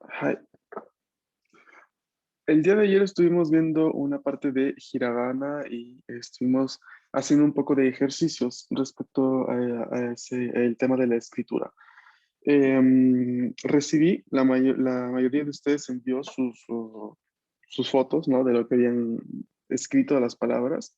Hi. El día de ayer estuvimos viendo una parte de hiragana y estuvimos haciendo un poco de ejercicios respecto el tema de la escritura. Recibí, la mayoría de ustedes envió sus fotos, ¿no? De lo que habían escrito las palabras.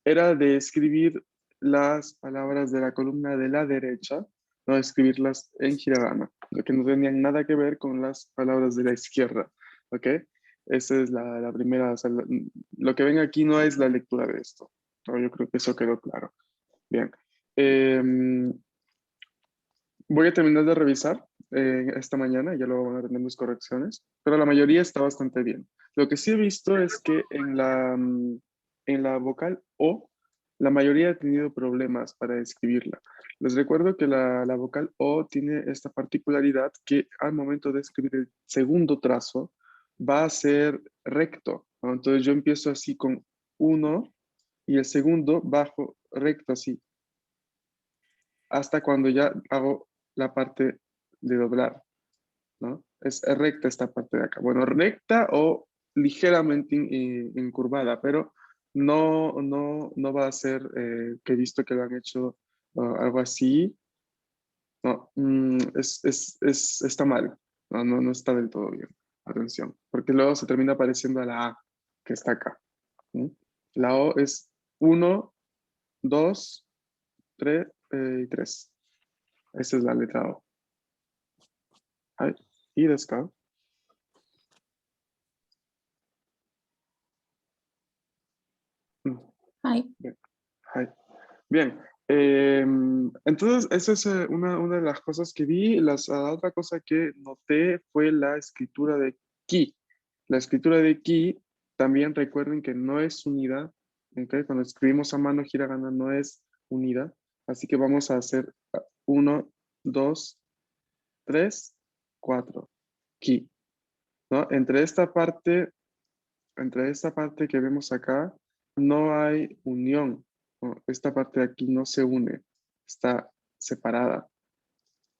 Era de escribir las palabras de la columna de la derecha, no escribirlas en hiragana, lo que no tenían nada que ver con las palabras de la izquierda, ¿ok? Esa es la primera, o sea, lo que ven aquí no es la lectura de esto, ¿no? Yo creo que eso quedó claro. Bien. Em, Voy a terminar de revisar esta mañana, ya luego van a tener mis correcciones, pero la mayoría está bastante bien. Lo que sí he visto es que en la vocal O, la mayoría ha tenido problemas para escribirla. Les recuerdo que la vocal O tiene esta particularidad que al momento de escribir el segundo trazo va a ser recto, ¿no? Entonces yo empiezo así con uno y el segundo bajo recto así hasta cuando ya hago la parte de doblar, ¿no? Es recta esta parte de acá. Bueno, recta o ligeramente incurvada, pero no va a ser que he visto que lo han hecho algo así. No, está mal. No está del todo bien. Atención, porque luego se termina pareciendo a la A que está acá. ¿Mm? La O es uno, 2, 3 y 3. Esa es la letra O. はい。いいですか？うん。はい。Bien. Hi. Bien. Entonces, esa es una de las cosas que vi. La otra cosa que noté fue la escritura de ki. La escritura de ki, también recuerden que no es unida. ¿Ok? Cuando escribimos a mano hiragana no es unida. Así que vamos a hacer 1, 2, 3, 4. Ki. ¿No? Entre esta parte que vemos acá, no hay unión, ¿no? Esta parte de aquí no se une, está separada,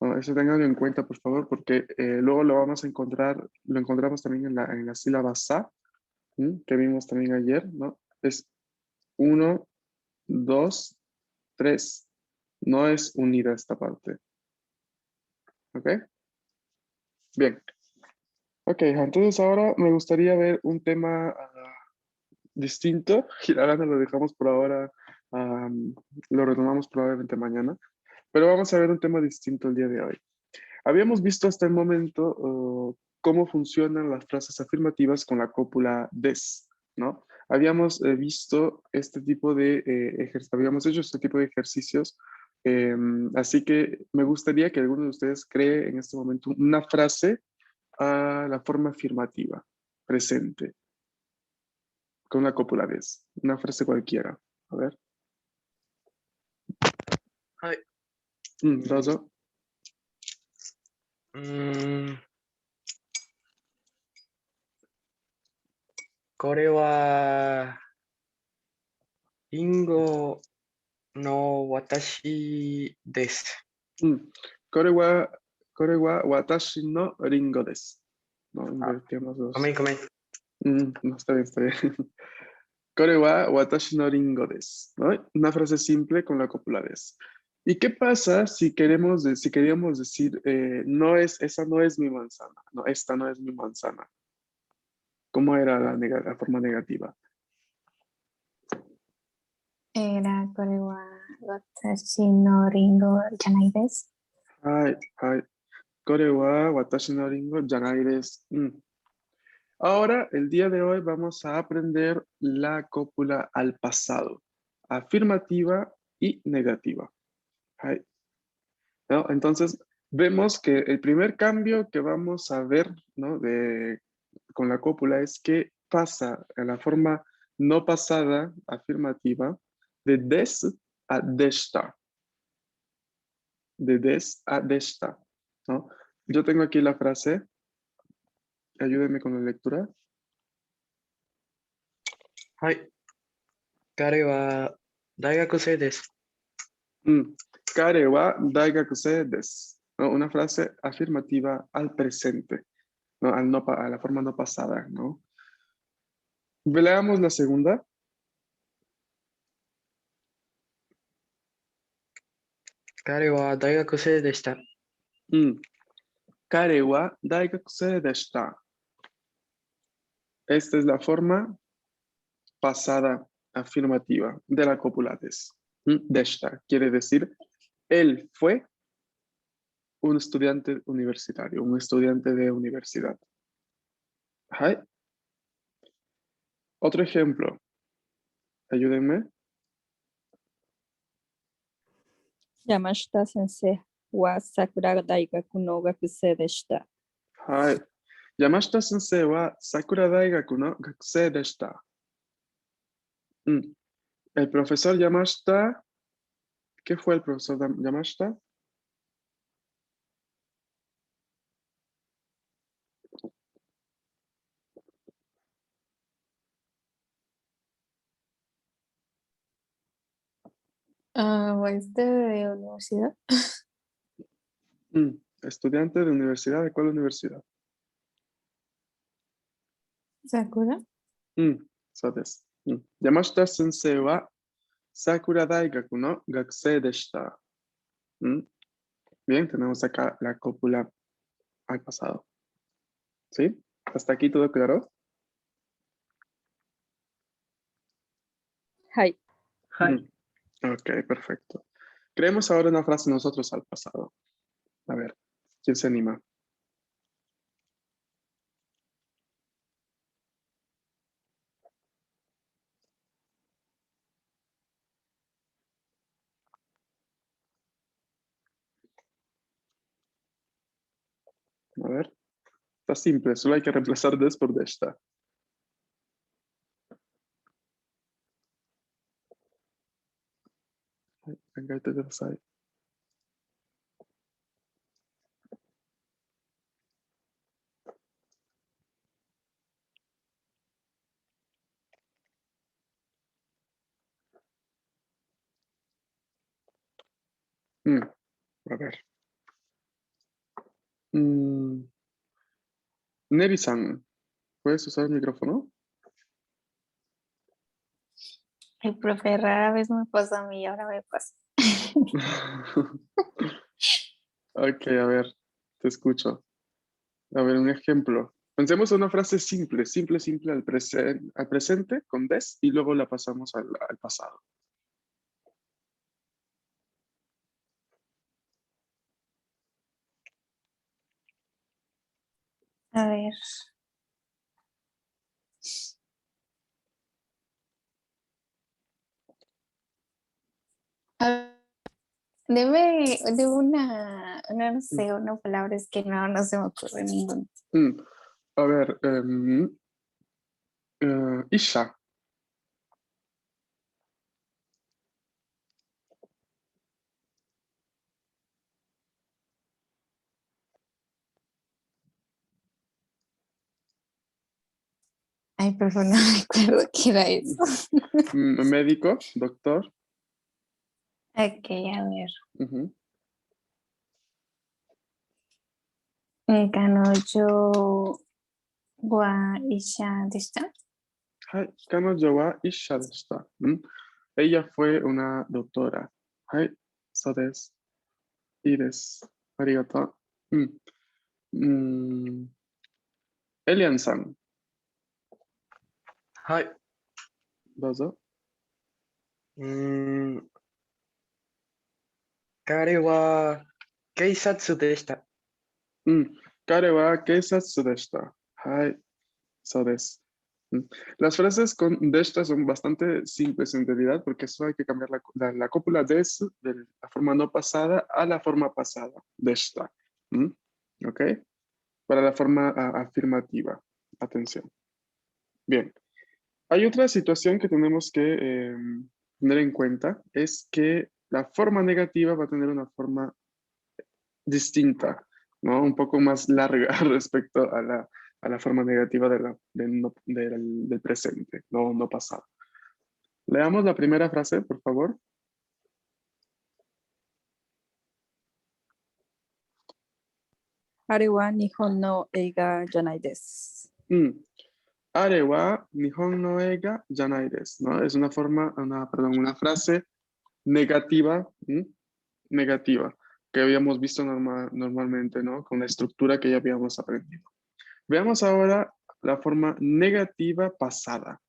¿no? Eso tenganlo en cuenta, por favor, porque luego lo vamos a encontrar, lo encontramos también en la sílaba sa, ¿m? Que vimos también ayer, ¿no? Es uno, dos, tres. No es unida esta parte, ¿ok? Bien. Ok, entonces ahora me gustaría ver un tema distinto. Hiragana lo dejamos por ahora, lo retomamos probablemente mañana, pero vamos a ver un tema distinto el día de hoy. Habíamos visto hasta el momento cómo funcionan las frases afirmativas con la cópula des, ¿no? Habíamos visto este tipo de habíamos hecho este tipo de ejercicios, así que me gustaría que alguno de ustedes cree en este momento una frase a la forma afirmativa, presente con la cópula des. Una frase cualquiera. A ver. はい。どうぞ。うーん、これは、リンゴの私です。うんこれは、これは私のリンゴです。No, Ah, invertimos dos. comenta. No, está bien, está bien. これは私のリンゴです。¿No? Una frase simple con la cópula des. ¿Y qué pasa si si queríamos decir, esa no es mi manzana? No, esta no es mi manzana. ¿Cómo era la forma negativa? これは私のリンゴじゃないです。はい、はい。これは私のリンゴじゃないです。Ahora, el día de hoy vamos a aprender la cópula al pasado, afirmativa y negativa. Ay, ¿no? Entonces, vemos que el primer cambio que vamos a ver, ¿no? Con la cópula es que pasa en la forma no pasada, afirmativa, de des a desta, de des a desta, ¿no? Yo tengo aquí la frase, ayúdenme con la lectura. はい。彼は大学生です。Kare wa daigakusei desu, ¿no? Una frase afirmativa al presente. ¿no? A la forma no pasada, ¿no? Veamos la segunda. Kare wa daigakusei deshita. Kare wa daigakusei deshita. Esta es la forma pasada afirmativa de la cópula des. Deshita quiere decir él fue un estudiante universitario, un estudiante de universidad. Hai. Otro ejemplo. Ayúdenme. Yamashita sensei wa Sakura Daigaku no gakusei deshita. Hai. Yamashita sensei wa Sakura Daigaku no gakusei deshita. El profesor Yamashita, ¿qué fue el profesor Yamashita? De universidad. Estudiante de universidad, ¿de cuál universidad? Sakura. So desu. Yamashita sensei wa Sakura Daigaku no gakusei deshita. Bien, tenemos acá la cópula al pasado. ¿Sí? ¿Hasta aquí todo claro? Hai. Ok, perfecto. Creemos ahora una frase nosotros al pasado. A ver, ¿quién se anima? A ver. Está simple, solo hay que reemplazar des por deshita. Venga, te ahí. A ver. Neri-san, ¿puedes usar el micrófono? El profe rara vez me pasa a mí y ahora me pasa. Ok, a ver, te escucho. A ver, un ejemplo. Pensemos en una frase simple al presente con des y luego la pasamos al pasado. A ver. Deme no sé, una palabra es que no se me ocurre ninguna. A ver, Isha. Ay, pero no me acuerdo qué era eso. Médico, doctor. Ok, a ver. Ujú. Kanojo wa isha deshita. Hai, Kanojo wa Isha deshita. Ella fue una doctora. Hai, so desu. I desu. Arigato. Elian-san, Hai. どうぞ。Kare wa keisatsu deshita. 彼は警察でした。はい、そうです。Las frases con deshita son bastante simples en realidad porque solo hay que cambiar la cópula des de la forma no pasada a la forma pasada, deshita. ¿Ok? Para la forma afirmativa. Atención. Bien. Hay otra situación que tenemos que tener en cuenta, es que la forma negativa va a tener una forma distinta, ¿no? Un poco más larga respecto a la forma negativa del presente, no pasado. Leamos la primera frase, por favor. Are wa nihon no eiga janai desu. Are wa nihon no eiga janai desu, ¿no? Es una una frase negativa, negativa, que habíamos visto normalmente, ¿no? Con la estructura que ya habíamos aprendido. Veamos ahora la forma negativa pasada.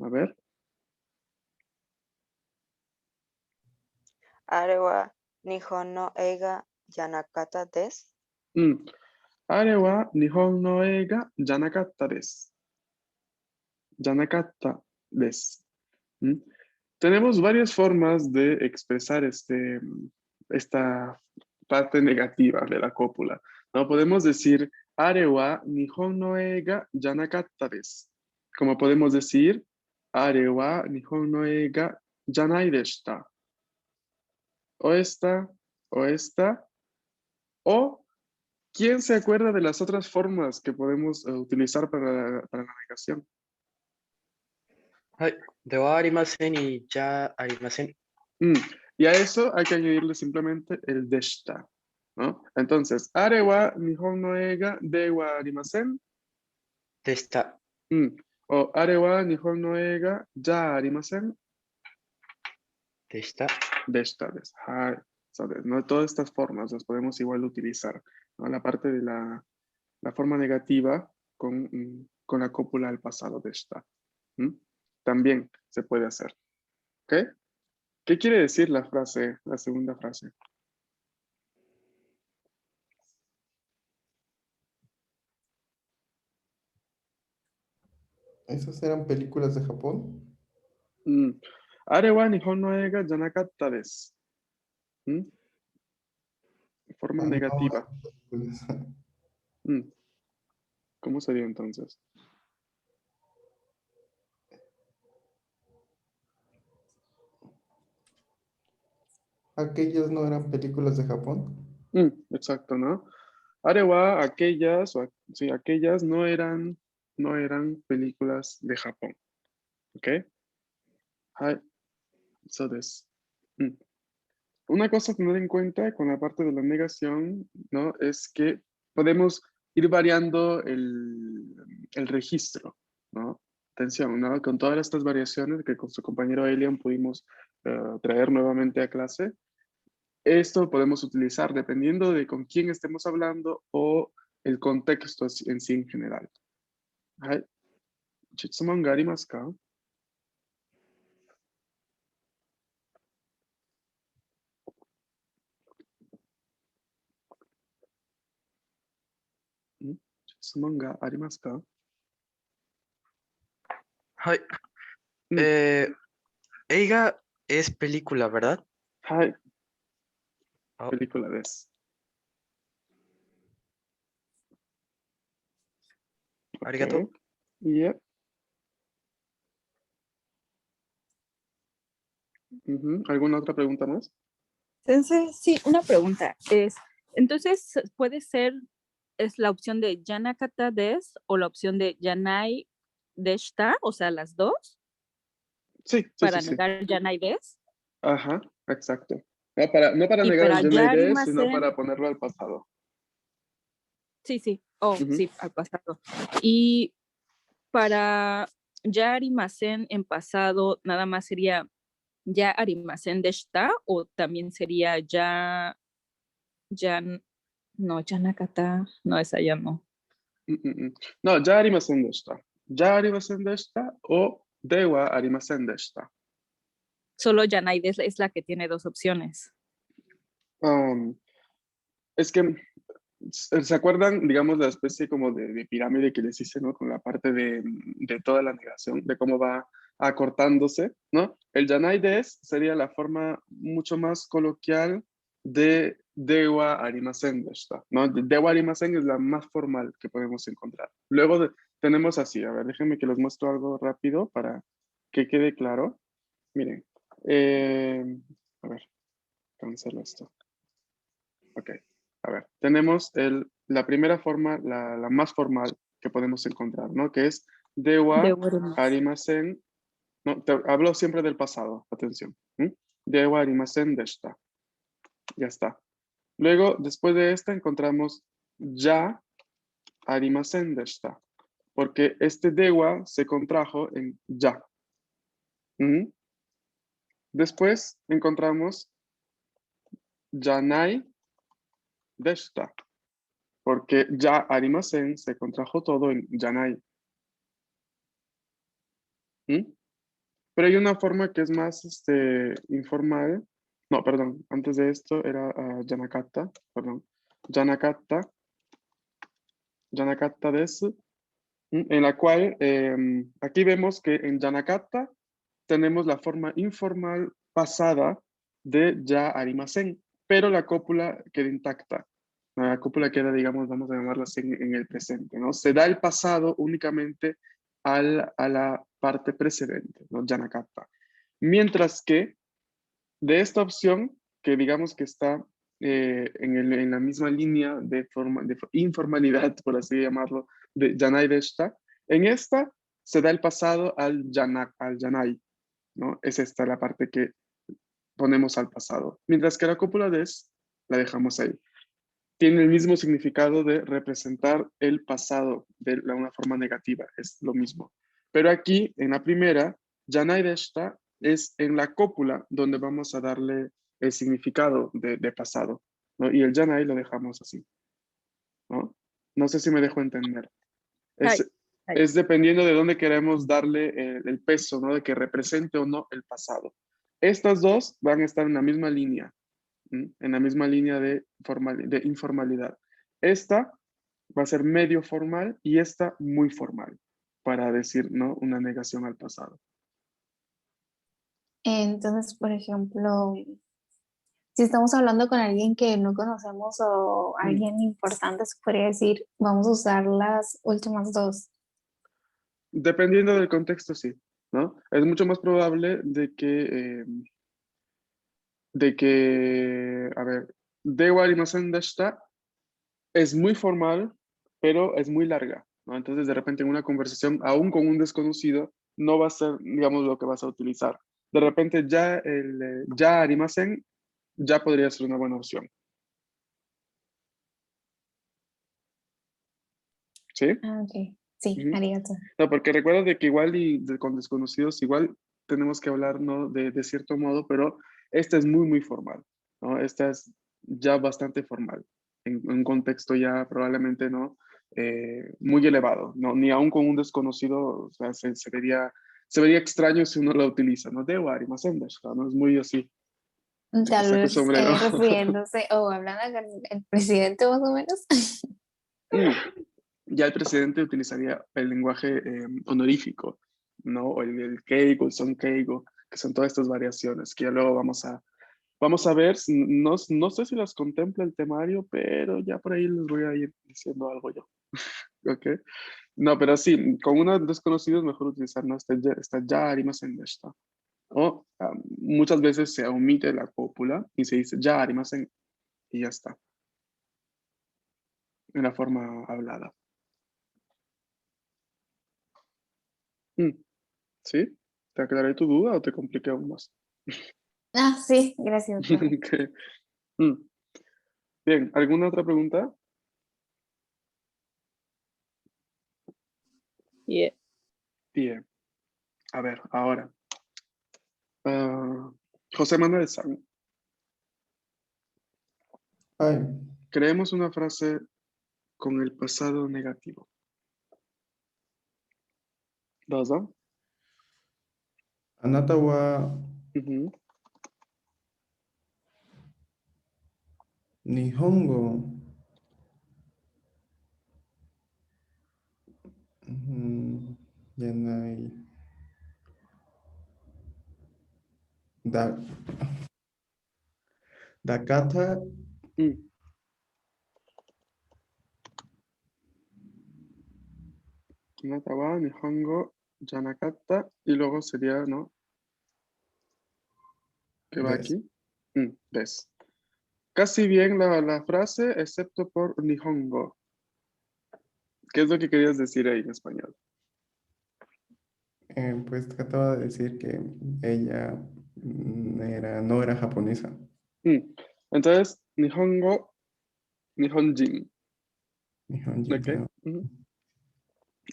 A ver. Are wa nihon no eiga yanakata desu. Are wa nihon no eiga yanakatta desu. Yanakatta desu. Tenemos varias formas de expresar esta parte negativa de la cópula, ¿no? Podemos decir, are wa nihon no eiga yanakatta desu. Como podemos decir, are wa nihon no eiga janai deshita. O esta, o esta, o ¿quién se acuerda de las otras formas que podemos utilizar para la negación? はい。ではありませんに、じゃありません。Y a eso hay que añadirle simplemente el deshita, ¿no? Entonces, are wa nihon no eiga de wa arimasen. でした。 O are wa nihon no eiga ya arimasen. でした。 Deshita desu. ¿Sabes? ¿No? Todas estas formas las podemos igual utilizar, ¿no? La parte de la forma negativa con la cópula al pasado deshita. También se puede hacer. ¿Ok? ¿Qué quiere decir la segunda frase? ¿Esas eran películas de Japón? Are wa nihon no eiga yanakatta desu. Forma No, negativa. películas. ¿Cómo sería entonces? ¿Aquellas no eran películas de Japón? Exacto, ¿no? Are wa aquellas no eran películas de Japón. ¿Ok? So desu. Una cosa a tener en cuenta con la parte de la negación, ¿no? Es que podemos ir variando el registro, ¿no? Atención, ¿no? Con todas estas variaciones que con su compañero Elian pudimos traer nuevamente a clase, esto podemos utilizar dependiendo de con quién estemos hablando o el contexto en sí en general. ¿Chitsuman ga arimasu ka? ¿Chitsuman ga arimasu ka? はい。Mm. Eiga es película, ¿verdad? Oh. Película desu. Arigato. Okay. Yep. ¿Alguna otra pregunta más? Entonces, sí, una pregunta es, entonces puede ser, es la opción de yanakata des o la opción de yanai deshita, o sea, las dos, Sí, para sí. negar yanai des. Ajá, exacto. No para Y negar para el Yanai Des, sino yarimasen, para ponerlo al pasado. sí, Ujú. sí, al pasado. Y para ya arimasen en pasado, nada más sería ya arimasen deshita o también sería no, yanakata, no, esa ya no. No, ya arimasen deshita. Ya arimasen deshita o de wa arimasen deshita. Solo yanai des es la que tiene dos opciones. Es que, ¿se acuerdan, digamos, la especie como de pirámide que les hice, ¿no? Con la parte de toda la negación, de cómo va acortándose, ¿no? El yanai des sería la forma mucho más coloquial de dewa arimasen deshita, ¿no? Dewa arimasen es la más formal que podemos encontrar. Luego tenemos así, a ver, déjenme que les muestro algo rápido para que quede claro. Miren, a ver, cancelo esto. Ok, a ver, tenemos la primera forma, la más formal que podemos encontrar, ¿no? Que es dewa arimasen. No, hablo siempre del pasado, atención. Dewa arimasen deshita. Ya está. Luego, después de esta, encontramos ya arimasen deshita. Porque este dewa se contrajo en ya. Ujú. Después encontramos yanai deshita. Porque ya arimasen se contrajo todo en yanai. ¿Mm? Pero hay una forma que es más informal. No, perdón. Antes de esto era yanakata. Perdón. Yanakata. Yanakata desu. En la cual aquí vemos que en yanakata tenemos la forma informal pasada de ya arimasen, pero la cópula queda intacta. La cópula queda, digamos, vamos a llamarla así en el presente, ¿no? Se da el pasado únicamente a la parte precedente, ¿no? Yanakata. Mientras que de esta opción, que digamos que está en la misma línea de informalidad, por así llamarlo, de Yanai Deshita, en esta se da el pasado al Yanai, ¿no? Es esta la parte que ponemos al pasado. Mientras que la cópula des la dejamos ahí. Tiene el mismo significado de representar el pasado de una forma negativa, es lo mismo. Pero aquí, en la primera, Yanai Deshita es en la cópula donde vamos a darle el significado de pasado, ¿no? Y el Yanai lo dejamos así, ¿no? No sé si me dejo entender. Ay, ay. Es dependiendo de dónde queremos darle el peso, ¿no? De que represente o no el pasado. Estas dos van a estar en la misma línea, en la misma línea de informalidad. Esta va a ser medio formal y esta muy formal, para decir, ¿no? Una negación al pasado. Entonces, por ejemplo, si estamos hablando con alguien que no conocemos o Mm. alguien importante, se podría decir, vamos a usar las últimas dos. Dependiendo del contexto, sí, ¿no? Es mucho más probable a ver, Dewa Arimasen Deshita es muy formal, pero es muy larga, ¿no? Entonces, de repente, en una conversación, aún con un desconocido, no va a ser, digamos, lo que vas a utilizar. De repente, ya arimasen, ya podría ser una buena opción. ¿Sí? Ah, ok. Sí, Ujú. arigato. No, porque recuerda de que igual con desconocidos, igual tenemos que hablar, ¿no? De cierto modo, pero esta es muy, muy formal, ¿no? Esta es ya bastante formal, en un contexto ya probablemente, ¿no? Muy elevado, ¿no? Ni aún con un desconocido, o sea, se vería extraño si uno lo utiliza, ¿no? De Warimasen deshita, ¿no? Es muy así, de que Tal saca el vez sombrero. refiriéndose o hablando con el presidente más o menos. Mm. Ya el presidente utilizaría el lenguaje honorífico, ¿no? O el keigo, el son keigo, que son todas estas variaciones, que ya luego vamos a ver, no, no sé si las contempla el temario, pero ya por ahí les voy a ir diciendo algo yo, ¿ok? No, pero sí, con uno desconocido es mejor utilizar, ¿no? Esta ya arimasen deshita. O muchas veces se omite la cópula y se dice ya arimasen y ya está, en la forma hablada. Mm, ¿Sí? ¿Te aclaré tu duda o te compliqué aún más? Ah, sí, gracias, profe. Ok. Mm, Bien, ¿alguna otra pregunta? Yeah. Bien, a ver, ahora. Ah, José Manuel San, Ay, creemos una frase con el pasado negativo. ¿Dozo? anata wa Ujú. Nihongo yanai da dakata Mm. Hinata wa Nihongo Yanakata y luego sería, ¿no? ¿Qué va des. aquí? ¿Ves? Casi bien la frase, excepto por Nihongo. ¿Qué es lo que querías decir ahí en español? Pues trataba de decir que ella no era japonesa. Mm. Entonces, Nihongo, Nihonjin. Nihonjin Ok. no.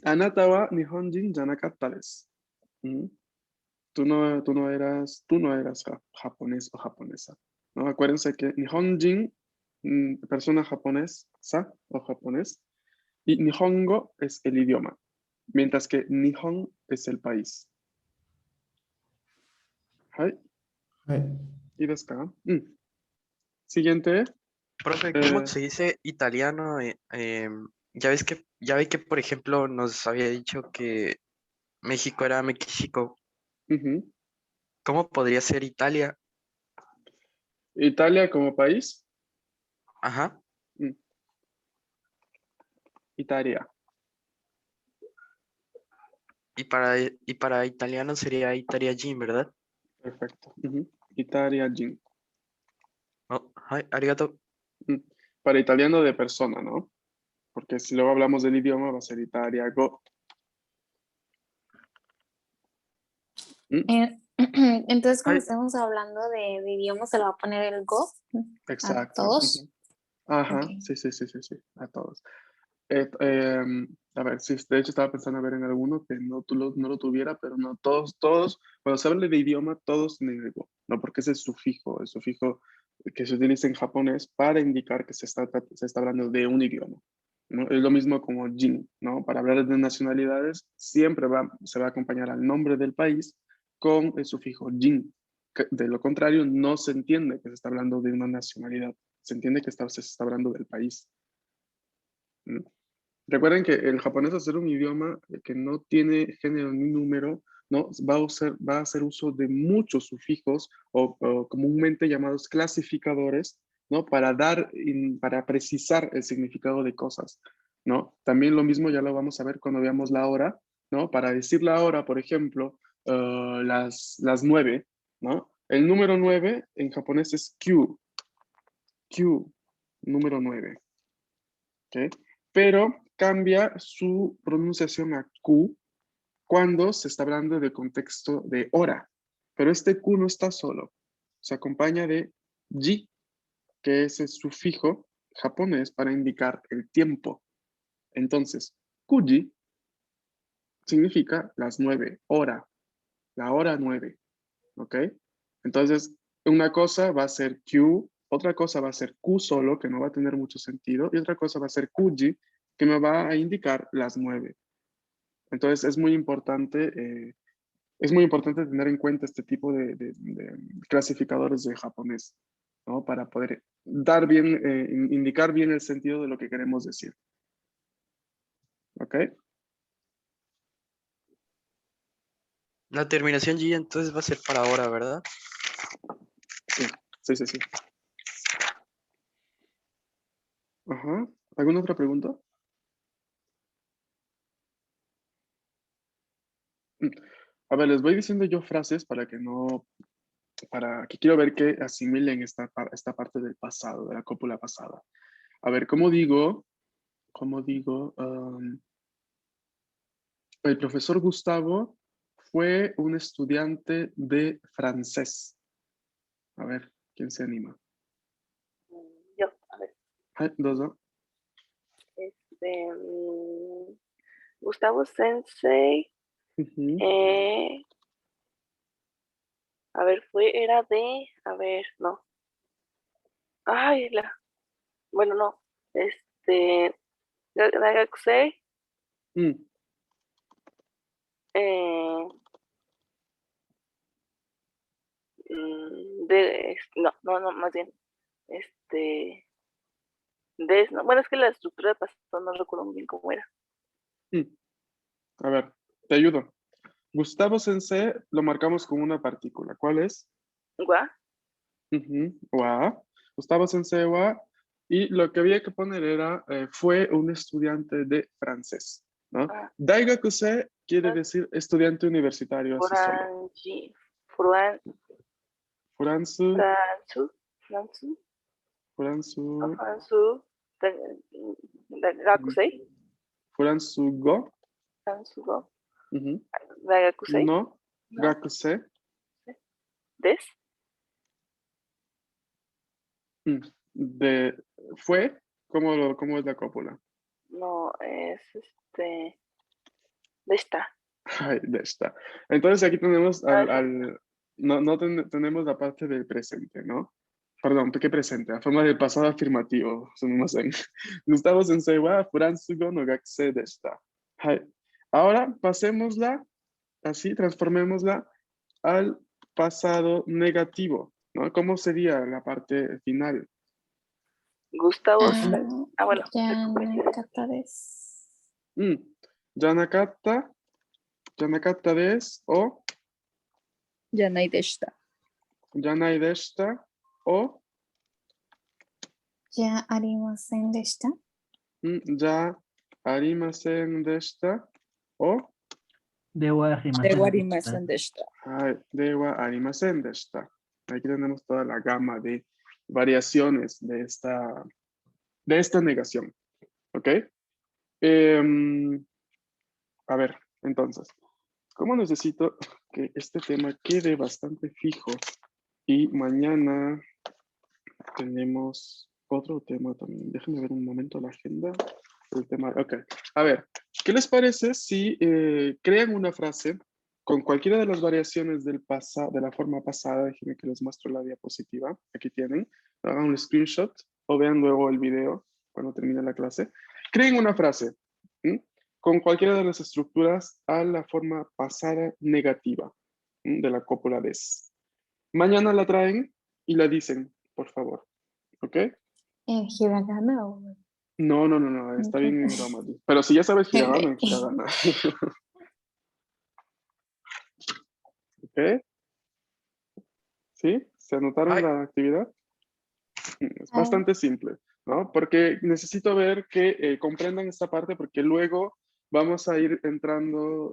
Anata wa Nihonjin janakatta desu. Tú no eras japonés o japonesa. ¿No? Acuérdense que Nihonjin, persona japonesa o japonés, y Nihongo es el idioma, mientras que Nihon es el país. ¿Hai? Hai. ¿Y desu ka? Siguiente. Profe, ¿cómo Eh, se dice italiano? Ya ve que, por ejemplo, nos había dicho que México era México. ujú. ¿Cómo podría ser Italia? Italia como país. Ajá. mm, Italia. Y para italiano sería Italiajin, ¿verdad? Perfecto. Italia Jin. Oh, hi, arigato. Para italiano de persona, ¿no? Porque si luego hablamos del idioma va a ser Italia Go. Eh, Entonces, cuando Hi. estemos hablando de idiomas, se le va a poner el go a Exacto. todos. Ajá, Ok. sí, a todos. A ver, sí, de hecho estaba pensando a ver en alguno que no lo tuviera, pero no, todos, cuando se habla de idioma, todos tienen el go, ¿no? Porque ese es el sufijo que se utiliza en japonés para indicar que se está hablando de un idioma, ¿no? Es lo mismo como jin, ¿no? Para hablar de nacionalidades, siempre se va a acompañar al nombre del país con el sufijo jin. De lo contrario, no se entiende que se está hablando de una nacionalidad, se entiende que se está hablando del país. ¿No? Recuerden que el japonés, al ser un idioma que no tiene género ni número, ¿no? Va a hacer uso de muchos sufijos o comúnmente llamados clasificadores, ¿no? Para precisar el significado de cosas, ¿no? También lo mismo ya lo vamos a ver cuando veamos la hora, ¿no? Para decir la hora, por ejemplo, las 9, ¿no? El número 9 en japonés es Q, número 9. ¿Ok? Pero cambia su pronunciación a Q cuando se está hablando de contexto de hora. Pero este Q no está solo, se acompaña de Ji, que es el sufijo japonés para indicar el tiempo. Entonces, Kuji significa las 9, hora, la hora 9, ¿ok? Entonces, una cosa va a ser Q, otra cosa va a ser Q solo, que no va a tener mucho sentido, y otra cosa va a ser Kuji, que me va a indicar las 9. Entonces, es muy importante tener en cuenta este tipo de clasificadores de japonés, ¿no? Para poder indicar bien el sentido de lo que queremos decir. ¿Ok? La terminación G entonces va a ser para ahora, ¿verdad? Sí. Ajá. ¿Alguna otra pregunta? A ver, les voy diciendo yo frases para que quiero ver que asimilen esta parte del pasado, de la cópula pasada. A ver, ¿cómo digo? El profesor Gustavo fue un estudiante de francés. A ver, ¿quién se anima? Yo, a ver, Dos. este, Gustavo Sensei, a ver, a ver, no, ay, bueno, no, Nagakusei, Mm, eh, no, más bien, no, bueno, es que la estructura de pasado no recuerdo muy bien cómo era. mm. A ver, te ayudo. Gustavo Sensei lo marcamos con una partícula. ¿Cuál es? ¿Gua? Wa. Gustavo Sensei wa. Y lo que había que poner era, fue un estudiante de francés, ¿no? Ah, Daigakusei quiere decir estudiante universitario así solo. Furanji, Furansu, Fransu, Fransu, Furansu, Fransu, Nagakusei, Furansu go. Fransu, go, Ujú. Nagakusei, No, no, Gakusei. des, Mm, De, fue, ¿cómo es la cópula? No, es de esta. Ay, ya está. Entonces aquí tenemos tenemos la parte del presente, ¿no? Perdón, ¿qué presente? La forma del pasado afirmativo. すみません。Gustavo Sensei wa Furansugo no gakusei deshita. Hai. Ahora pasémosla, así, transformémosla al pasado negativo, ¿no? ¿Cómo sería la parte final? Gustavo. Ah, Bueno. じゃなかったです。Yanakatta, yanakatta desu, o Yanai deshita. yanai deshita, o じゃありませんでした。ya arimasen deshita, o Dewa Dewarimasen deshita. dewa arimasen deshita. Aquí tenemos toda la gama de variaciones de esta negación. ¿Ok? A ver, entonces, ¿cómo necesito que este tema quede bastante fijo? Y mañana tenemos otro tema también. Déjenme ver un momento la agenda. El tema, ok. A ver, ¿qué les parece si crean una frase con cualquiera de las variaciones de la forma pasada? Déjenme que les muestro la diapositiva. Aquí tienen. Hagan un screenshot o vean luego el video cuando termine la clase. Creen una frase con cualquiera de las estructuras a la forma pasada negativa de la cópula des. Mañana la traen y la dicen, por favor. ¿Ok? ¿En hiragana o...? No, está bien en Romaji. Pero si ya sabes hiragana, en hiragana. ¿Ok? ¿Sí? ¿Se anotaron la actividad? Es bastante simple, ¿no? Porque necesito ver que comprendan esta parte porque luego vamos a ir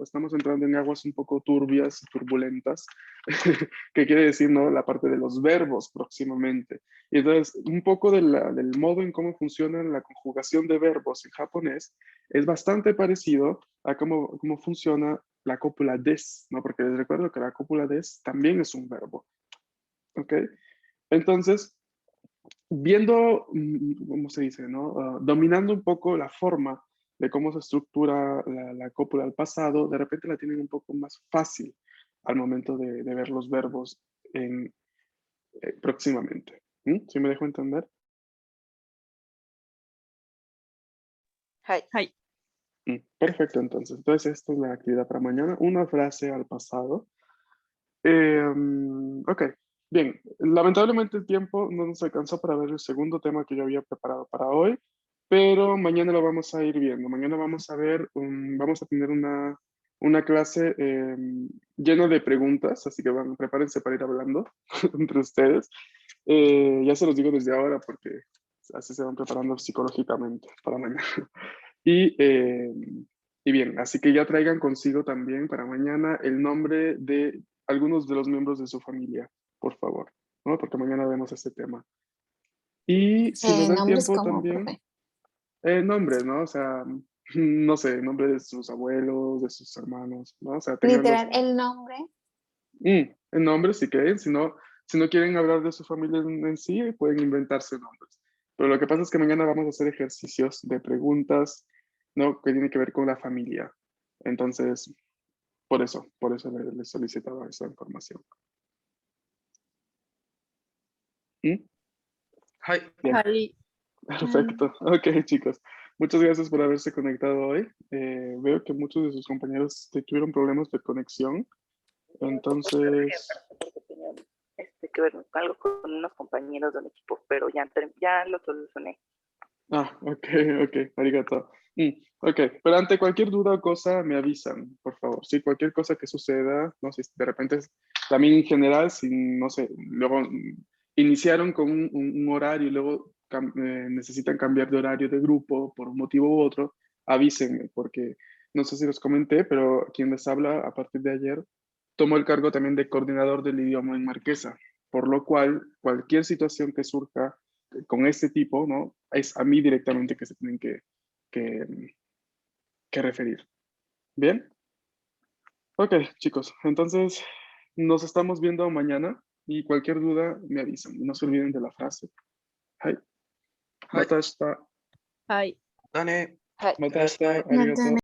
estamos entrando en aguas un poco turbias y turbulentas, que quiere decir, ¿no? La parte de los verbos próximamente. Y entonces, un poco del modo en cómo funciona la conjugación de verbos en japonés es bastante parecido a cómo funciona la cópula des, ¿no? Porque les recuerdo que la cópula des también es un verbo, ¿ok? Entonces, viendo, ¿cómo se dice, no? Dominando un poco la forma de cómo se estructura la cópula al pasado, de repente la tienen un poco más fácil al momento de ver los verbos próximamente. ¿Sí me dejo entender? Hai. Perfecto, entonces. Entonces, esta es la actividad para mañana. Una frase al pasado. Ok, bien. Lamentablemente el tiempo no nos alcanzó para ver el segundo tema que yo había preparado para hoy, pero mañana lo vamos a ir viendo. Mañana vamos a ver, vamos a tener una clase llena de preguntas, así que prepárense para ir hablando entre ustedes. Ya se los digo desde ahora porque así se van preparando psicológicamente para mañana. Y bien, así que ya traigan consigo también para mañana el nombre de algunos de los miembros de su familia, por favor, ¿no? Porque mañana vemos este tema. Y si nos da el Nombres tiempo como, también, profe. nombres, ¿no? O sea, no sé, nombre de sus abuelos, de sus hermanos, ¿no? O sea, tenganlos. Literal, el nombre. El nombre si quieren, si no quieren hablar de su familia en sí, pueden inventarse nombres. Pero lo que pasa es que mañana vamos a hacer ejercicios de preguntas, ¿no? Que tienen que ver con la familia. Entonces, por eso les solicitaba esa información. Bien. Hai. Perfecto. Ok, chicos. Muchas gracias por haberse conectado hoy. Veo que muchos de sus compañeros tuvieron problemas de conexión. Entonces, Porque tenían que ver algo con unos compañeros del equipo, pero ya lo solucioné. ok, arigato. Ok, pero ante cualquier duda o cosa me avisan, por favor. Sí, cualquier cosa que suceda, no sé, de repente también en general, si no sé, luego iniciaron con un horario y luego necesitan cambiar de horario de grupo por un motivo u otro, avísenme, porque no sé si los comenté, pero quien les habla a partir de ayer tomó el cargo también de coordinador del idioma en Marquesa, por lo cual cualquier situación que surja con este tipo, ¿no? Es a mí directamente que se tienen que referir. ¿Bien? Ok, chicos, entonces nos estamos viendo mañana y cualquier duda me avisan. No se olviden de la frase. Hai. Hai. Mata shita. Hai. Dane. はい。また明日、ありがとう。またね。